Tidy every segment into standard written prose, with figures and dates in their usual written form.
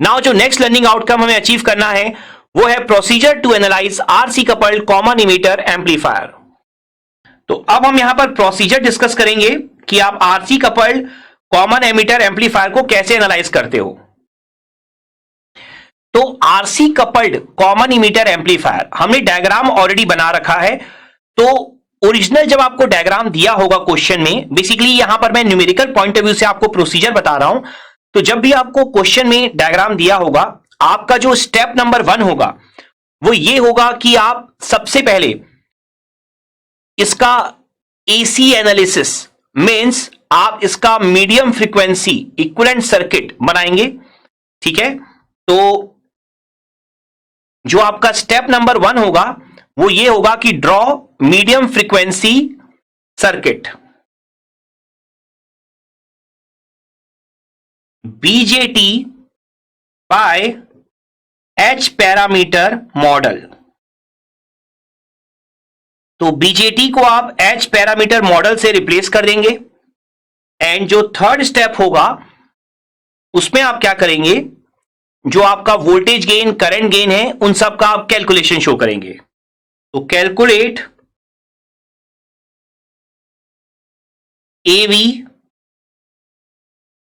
Now जो next learning outcome हमें achieve करना है वो है procedure to analyse RC coupled common emitter amplifier. तो अब हम यहां पर प्रोसीजर डिस्कस करेंगे कि आप RC coupled common ammeter amplifier को कैसे एनालाइज करते हो। तो RC coupled common emitter amplifier हमने डायग्राम ऑलरेडी बना रखा है। तो ओरिजिनल जब आपको डायग्राम दिया होगा क्वेश्चन में, बेसिकली यहां पर मैं न्यूमेरिकल पॉइंट ऑफ व्यू से आपको प्रोसीजर बता रहा हूं। तो जब भी आपको क्वेश्चन में डायग्राम दिया होगा, आपका जो स्टेप नंबर 1 होगा वो ये होगा कि आप सबसे पहले इसका एसी एनालिसिस मींस आप इसका मीडियम फ्रीक्वेंसी इक्विवेलेंट सर्किट बनाएंगे। ठीक है, तो जो आपका स्टेप नंबर 1 होगा वो ये होगा कि draw medium frequency circuit BJT by H parameter model. तो बीजेटी को आप एच पैरामीटर मॉडल से रिप्लेस कर देंगे। एंड जो थर्ड स्टेप होगा उसमें आप क्या करेंगे, जो आपका वोल्टेज गेन करंट गेन है उन सब का आप कैलकुलेशन शो करेंगे। तो calculate AV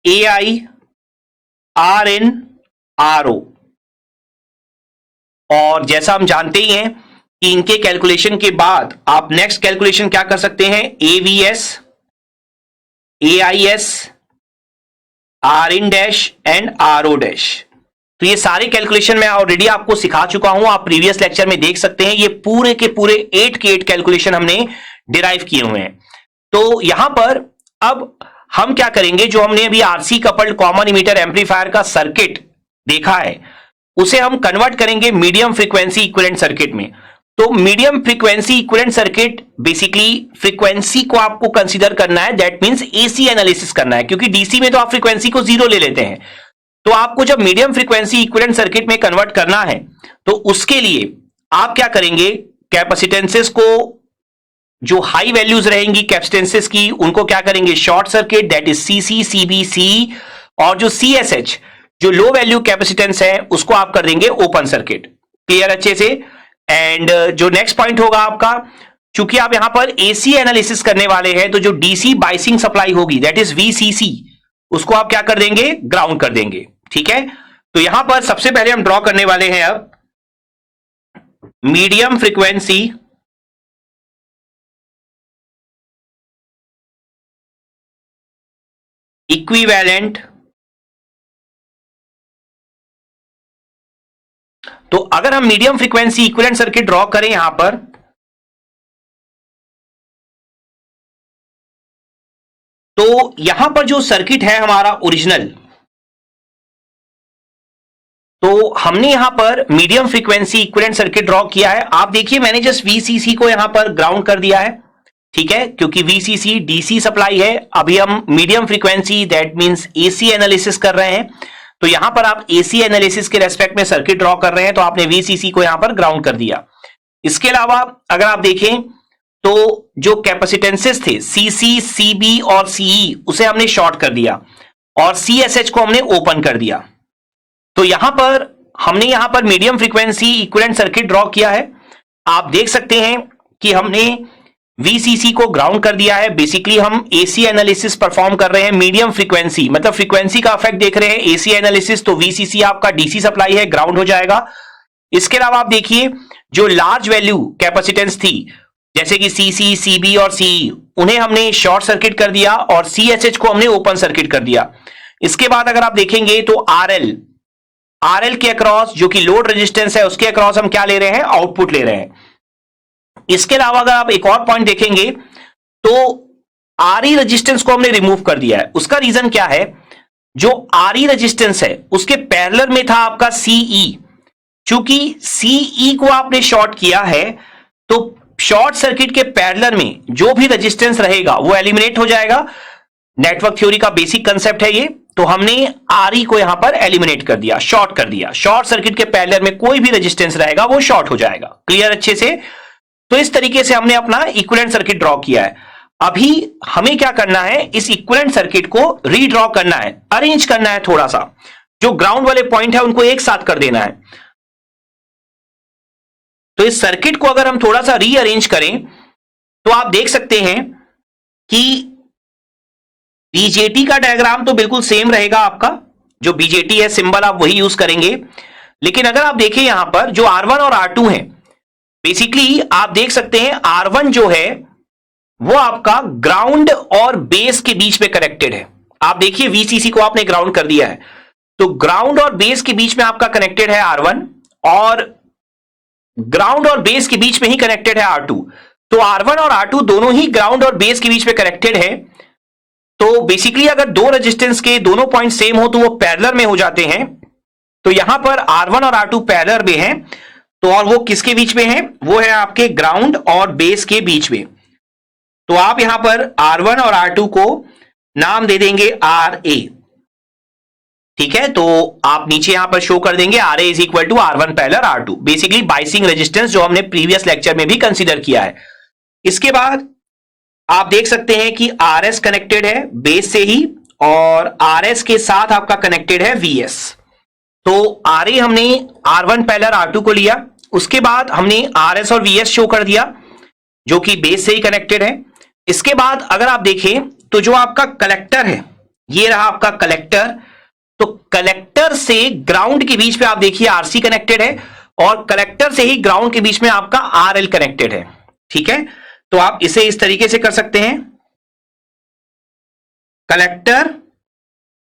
AI R in R O. और जैसा हम जानते ही हैं कि इनके कैलकुलेशन के बाद आप नेक्स्ट कैलकुलेशन क्या कर सकते हैं, AVS AIS R in dash and R O dash. तो ये सारे कैलकुलेशन मैं ऑलरेडी आपको सिखा चुका हूं, आप प्रीवियस लेक्चर में देख सकते हैं। ये पूरे के पूरे 8 के 8 कैलकुलेशन हमने डिराइव किए हुए हैं। तो यहां पर अब हम क्या करेंगे, जो हमने अभी RC coupled common emitter amplifier का सर्किट देखा है उसे हम कन्वर्ट करेंगे मीडियम फ्रीक्वेंसी इक्विवेलेंट सर्किट में। तो medium frequency equivalent circuit basically frequency को आपको कंसीडर करना है, दैट मींस एसी एनालिसिस करना है, क्योंकि डीसी में तो आप फ्रीक्वेंसी को 0 ले लेते हैं। तो आपको जब मीडियम फ्रीक्वेंसी इक्विवेलेंट सर्किट में कन्वर्ट करना है तो उसके लिए आप क्या करेंगे, कैपेसिटेंसेस को जो हाई वैल्यूज रहेंगी कैपेसिटेंसेस की उनको क्या करेंगे, short circuit, that is CC CBC. और जो सीएसएच जो लो वैल्यू कैपेसिटेंस है उसको आप कर देंगे ओपन सर्किट। क्लियर अच्छे से। एंड जो नेक्स्ट पॉइंट होगा आपका, चूंकि आप यहां पर एसी एनालिसिस करने वाले हैं तो जो डीसी बाइसिंग सप्लाई होगी दैट इज वीसीसी, उसको आप क्या कर देंगे, ग्राउंड कर देंगे। ठीक है, तो यहां पर सबसे पहले हम ड्रॉ करने वाले हैं अब मीडियम फ्रीक्वेंसी इक्विवेलेंट। तो अगर हम medium frequency equivalent circuit draw करें यहां पर, तो यहां पर जो सर्किट है हमारा ओरिजिनल, तो हमने यहां पर medium frequency equivalent circuit draw किया है। आप देखिए मैंने जस्ट वीसीसी को यहां पर ग्राउंड कर दिया है। ठीक है, क्योंकि वीसीसी डीसी सप्लाई है, अभी हम medium frequency that means AC analysis कर रहे हैं। तो यहां पर आप एसी एनालिसिस के रेस्पेक्ट में सर्किट ड्रॉ कर रहे हैं तो आपने वीसीसी को यहां पर ग्राउंड कर दिया। इसके अलावा अगर आप देखें तो जो कैपेसिटेंसेस थे सीसी सीबी और सीई उसे हमने शॉर्ट कर दिया और सीएसएच को हमने ओपन कर दिया। तो यहां पर हमने यहां पर medium frequency equivalent circuit draw किया है। आप देख सकते हैं कि हमने वीसीसी को ग्राउंड कर दिया है। बेसिकली हम एसी एनालिसिस परफॉर्म कर रहे हैं मीडियम फ्रीक्वेंसी, मतलब फ्रीक्वेंसी का इफेक्ट देख रहे हैं एसी एनालिसिस। तो वीसीसी आपका डीसी सप्लाई है, ग्राउंड हो जाएगा। इसके अलावा आप देखिए जो लार्ज वैल्यू कैपेसिटेंस थी जैसे कि सीसी सीबी और सीई, उन्हें हमने शॉर्ट सर्किट कर दिया और सीएसएच को हमने ओपन सर्किट कर दिया। इसके बाद अगर आप देखेंगे तो आरएल के अक्रॉस जो कि लोड रेजिस्टेंस है उसके अक्रॉस हम क्या ले रहे हैं, आउटपुट ले रहे हैं। इसके अलावा अगर आप एक और पॉइंट देखेंगे तो आरई रेजिस्टेंस को हमने रिमूव कर दिया है। उसका रीजन क्या है, जो आरई रेजिस्टेंस है उसके पैरेलल में था आपका सीई। चूंकि सीई को आपने शॉर्ट किया है तो शॉर्ट सर्किट के पैरेलल में जो भी रेजिस्टेंस रहेगा वो एलिमिनेट हो जाएगा। नेटवर्क थ्योरी का बेसिक कंसेप्ट है ये। तो हमने आरई को यहां पर एलिमिनेट कर दिया, शॉर्ट कर दिया। शॉर्ट सर्किट के पैरेलल में कोई भी रेजिस्टेंस रहेगा वो शॉर्ट हो जाएगा। क्लियर अच्छे से। तो इस तरीके से हमने अपना इक्विवेलेंट सर्किट ड्रॉ किया है। अभी हमें क्या करना है, इस इक्विवेलेंट सर्किट को रीड्रॉ करना है, अरेंज करना है थोड़ा सा। जो ग्राउंड वाले पॉइंट है उनको एक साथ कर देना है। तो इस सर्किट को अगर हम थोड़ा सा रीअरेंज करें तो आप देख सकते हैं कि बीजेटी का डायग्राम तो बिल्कुल सेम रहेगा आपका, जो बीजेटी है सिंबल आप वही यूज करेंगे। लेकिन अगर आप देखें यहां पर जो R1 और R2 है, बेसिकली आप देख सकते हैं R1 जो है वो आपका ग्राउंड और बेस के बीच में कनेक्टेड है। आप देखिए VCC को आपने ग्राउंड कर दिया है, तो ग्राउंड और बेस के बीच में आपका कनेक्टेड है R1 और ग्राउंड और बेस के बीच में ही कनेक्टेड है R2। तो R1 और R2 दोनों ही ग्राउंड और बेस के बीच में कनेक्टेड है। तो बेसिकली अगर दो रेजिस्टेंस के दोनों पॉइंट सेम हो तो वो पैरेलल में हो जाते हैं। तो यहां पर R1 और R2 पैरेलल में हैं, तो और वो किसके बीच में है? वो है आपके ग्राउंड और बेस के बीच में। तो आप यहां पर R1 और R2 को नाम दे देंगे RA, ठीक है। तो आप नीचे यहां पर शो कर देंगे RA is equal to R1 parallel R2, basically biasing resistance जो हमने प्रीवियस लेक्चर में भी कंसीडर किया है। इसके बाद आप देख सकते हैं कि RS कनेक्टेड है बेस से ही और RS के साथ आपका कनेक्टेड है VS। तो RA हमने R1 पैरेलल R2 को लिया, उसके बाद हमने RS और VS शो कर दिया जो कि बेस से ही कनेक्टेड है। इसके बाद अगर आप देखें तो जो आपका कलेक्टर है, ये रहा आपका कलेक्टर। तो कलेक्टर से ग्राउंड के बीच में आप देखिए RC कनेक्टेड है और कलेक्टर से ही ग्राउंड के बीच में आपका RL कनेक्टेड है, ठीक है। तो आप इसे इस तरीके से कर सकते हैं, कलेक्टर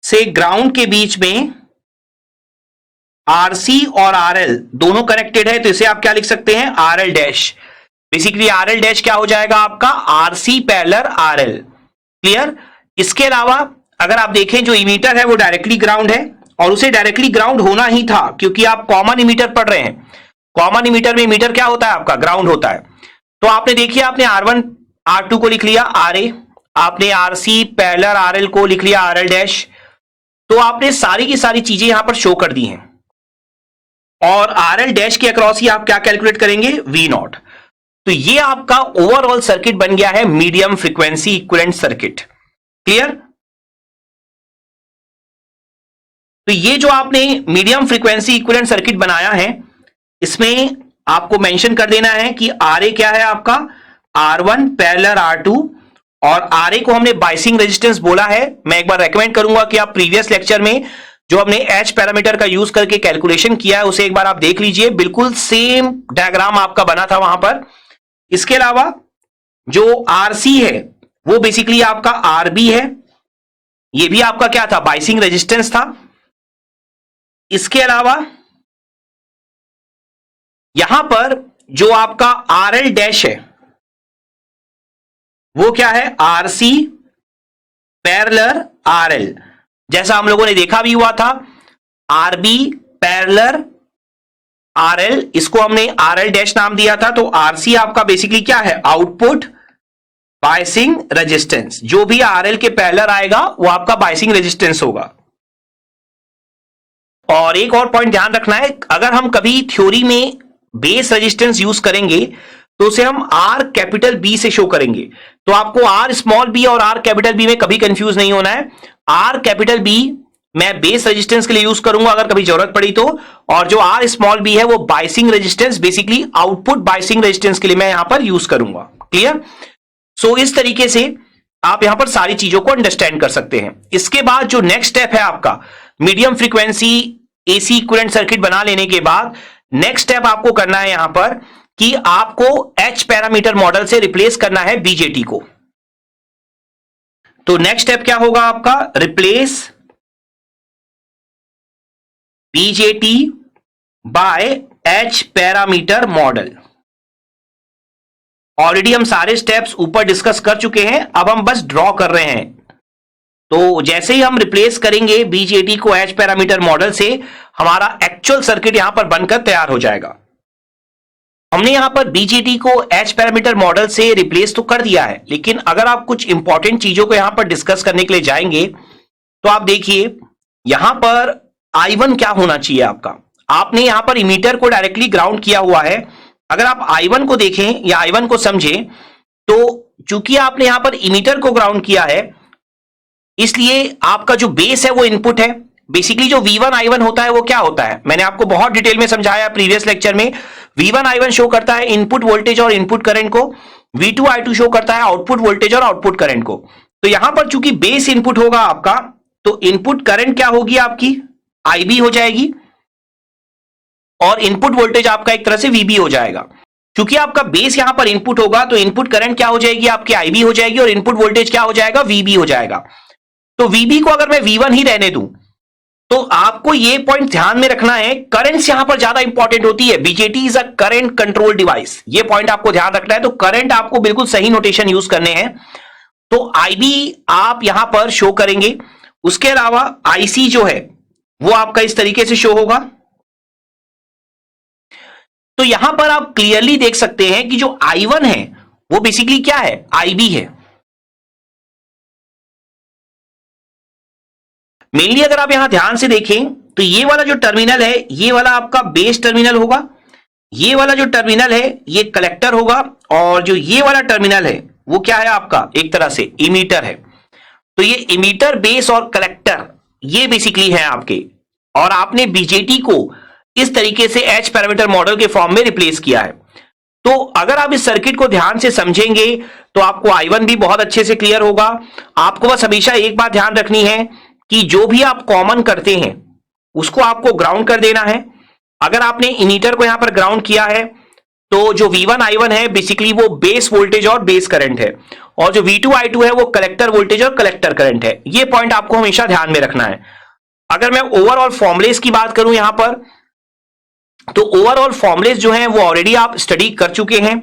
से ग्राउंड के बीच में RC और RL दोनों कनेक्टेड है, तो इसे आप क्या लिख सकते हैं? RL dash. Basically RL dash क्या हो जाएगा आपका? RC parallel RL। क्लियर? इसके अलावा अगर आप देखें जो इमीटर है वो डायरेक्टली ग्राउंड है और उसे डायरेक्टली ग्राउंड होना ही था क्योंकि आप कॉमन इमीटर पढ़ रहे हैं। कॉमन इमीटर में इमीटर क्या होता है आपका? ग्राउंड होता है। तो आपने देखिए आपने R1 R2 को लिख लिया RA, आपने RC पैरेलल RL को लिख लिया RL डैश। तो आपने सारी की सारी चीजें यहां पर शो कर दी हैं और RL डैश के अक्रॉस ही आप क्या कैलकुलेट करेंगे? V0। तो ये आपका ओवरऑल सर्किट बन गया है medium frequency equivalent circuit. Clear? तो ये जो आपने मीडियम फ्रीक्वेंसी इक्विवेलेंट सर्किट बनाया है, इसमें आपको मेंशन कर देना है कि RA क्या है आपका? R1 पैरेलल R2 और RA को हमने बाइसिंग रेजिस्टेंस बोला है। मैं एक बार रेकमेंड करूंगा कि आप प्रीवियस लेक्चर में जो हमने H पैरामीटर का यूज करके कैलकुलेशन किया है उसे एक बार आप देख लीजिए, बिल्कुल सेम डायग्राम आपका बना था वहां पर। इसके अलावा जो RC है वो बेसिकली आपका RB है, ये भी आपका क्या था? बाइसिंग रेजिस्टेंस था। इसके अलावा यहां पर जो आपका RL डैश है वो क्या है? RC पैरेलल RL, जैसा हम लोगों ने देखा भी हुआ था। RB पैरेलल RL, इसको हमने RL डैश नाम दिया था। तो RC आपका बेसिकली क्या है? Output biasing resistance. जो भी RL के पैरेलल आएगा वो आपका बाइसिंग रेजिस्टेंस होगा। और एक और पॉइंट ध्यान रखना है, अगर हम कभी थ्योरी में बेस रेजिस्टेंस यूज करेंगे तो उसे हम R कैपिटल B से शो करेंगे। तो आपको R स्मॉल b और R कैपिटल B में कभी कंफ्यूज नहीं होना है। R कैपिटल B मैं बेस रेजिस्टेंस के लिए यूज करूंगा अगर कभी जरूरत पड़ी तो, और जो R स्मॉल b है वो biasing resistance, basically output biasing resistance के लिए मैं यहां पर यूज करूंगा। क्लियर? सो इस तरीके से आप यहां पर सारी चीजों को अंडरस्टैंड कर सकते हैं। इसके बाद जो नेक्स्ट स्टेप है आपका medium frequency AC equivalent circuit बना लेने के बाद नेक्स्ट स्टेप आपको करना है यहां पर कि आपको H पैरामीटर मॉडल से रिप्लेस करना है BJT को। तो नेक्स्ट स्टेप क्या होगा आपका? Replace BJT by H parameter model. Already हम सारे स्टेप्स ऊपर डिस्कस कर चुके हैं, अब हम बस ड्रॉ कर रहे हैं। तो जैसे ही हम रिप्लेस करेंगे BJT को H पैरामीटर मॉडल से, हमारा एक्चुअल सर्किट यहां पर बनकर तैयार हो जाएगा। हमने यहां पर BJT को H पैरामीटर मॉडल से रिप्लेस तो कर दिया है, लेकिन अगर आप कुछ इंपॉर्टेंट चीजों को यहां पर डिस्कस करने के लिए जाएंगे तो आप देखिए यहां पर I1 क्या होना चाहिए आपका? आपने यहां पर इमीटर को डायरेक्टली ग्राउंड किया हुआ है। अगर आप I1 को देखें या I1 को समझें तो चूंकि आपने यहां पर इमीटर को ग्राउंड किया है इसलिए आपका जो बेस है वो इनपुट है, बेसिकली जो V1 I1 होता है वो क्या होता है, मैंने आपको बहुत डिटेल में समझाया प्रीवियस लेक्चर में। V1 I1 शो करता है इनपुट वोल्टेज और इनपुट करंट को, V2 I2 शो करता है आउटपुट वोल्टेज और आउटपुट करंट को। तो यहां पर चूंकि बेस इनपुट होगा आपका, तो इनपुट करंट क्या होगी आपकी, IB हो जाएगी, और इनपुट वोल्टेज आपका एक तरह से VB हो जाएगा। क्योंकि आपका बेस यहां पर इनपुट होगा तो इनपुट करंट क्या हो जाएगी आपकी, IB हो जाएगी, और इनपुट वोल्टेज क्या हो जाएगा, VB हो जाएगा। तो VB को अगर मैं V1 ही रहने दूं, तो आपको यह पॉइंट ध्यान में रखना है, करंट्स यहां पर ज्यादा इंपॉर्टेंट होती है। BJT is a current control device, ये पॉइंट आपको ध्यान रखना है। तो करंट आपको बिल्कुल सही नोटेशन यूज करने हैं। तो IB आप यहां पर शो करेंगे। उसके अलावा IC जो है वो आपका इस तरीके से शो होगा। तो यहां पर आप क्लियरली देख सकते हैं कि जो I1 है वो बेसिकली क्या है, IB है। मेनली अगर आप यहां ध्यान से देखें तो ये वाला जो टर्मिनल है ये वाला आपका बेस टर्मिनल होगा, ये वाला जो टर्मिनल है ये कलेक्टर होगा, और जो ये वाला टर्मिनल है वो क्या है आपका, एक तरह से इमीटर है। तो ये इमीटर, बेस और कलेक्टर ये बेसिकली है आपके, और आपने बीजेटी को इस तरीके से एच पैरामीटर मॉडल के फॉर्म में रिप्लेस किया है। तो अगर आप इस सर्किट को ध्यान से समझेंगे तो आपको I1 भी बहुत अच्छे से क्लियर होगा। आपको बस हमेशा एक बात ध्यान रखनी है कि जो भी आप कॉमन करते हैं उसको आपको ग्राउंड कर देना है। अगर आपने इमीटर को यहां पर ग्राउंड किया है तो जो V1 I1 है बेसिकली वो बेस वोल्टेज और बेस करंट है, और जो V2 I2 है वो कलेक्टर वोल्टेज और कलेक्टर करंट है। ये पॉइंट आपको हमेशा ध्यान में रखना है। अगर मैं ओवरऑल फॉर्मुलेस की बात करूं यहां पर, तो ओवरऑल फॉर्मुलेस जो हैं वो ऑलरेडी आप स्टडी कर चुके हैं।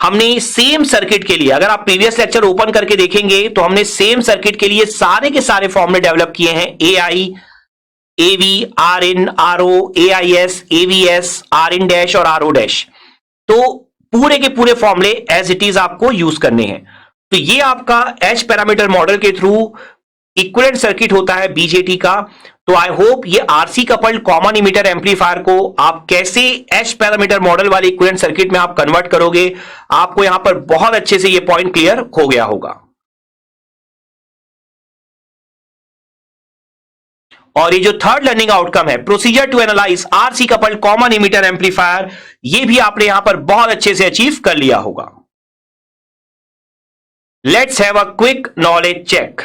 हमने सेम सर्किट के लिए, अगर आप प्रीवियस लेक्चर ओपन करके देखेंगे तो हमने सेम सर्किट के लिए सारे के सारे फॉर्मूले डेवलप किए हैं। AI, AV, RIN, RO, AIS, AVS, RIN dash और RO डैश। तो पूरे के पूरे फॉर्मूले एज इट इज आपको यूज करने हैं। तो ये आपका एच पैरामीटर मॉडल के थ्रू इक्विवेलेंट सर्किट होता है बीजेटी का। तो आई होप ये RC coupled common emitter amplifier को आप कैसे एच पैरामीटर मॉडल वाले इक्विवेलेंट सर्किट में आप कन्वर्ट करोगे, आपको यहां पर बहुत अच्छे से ये पॉइंट क्लियर हो गया होगा। और ये जो थर्ड लर्निंग आउटकम है, procedure to analyse RC coupled common emitter amplifier, ये भी आपने यहां पर बहुत अच्छे से अचीव कर लिया होगा। Let's have a quick knowledge check.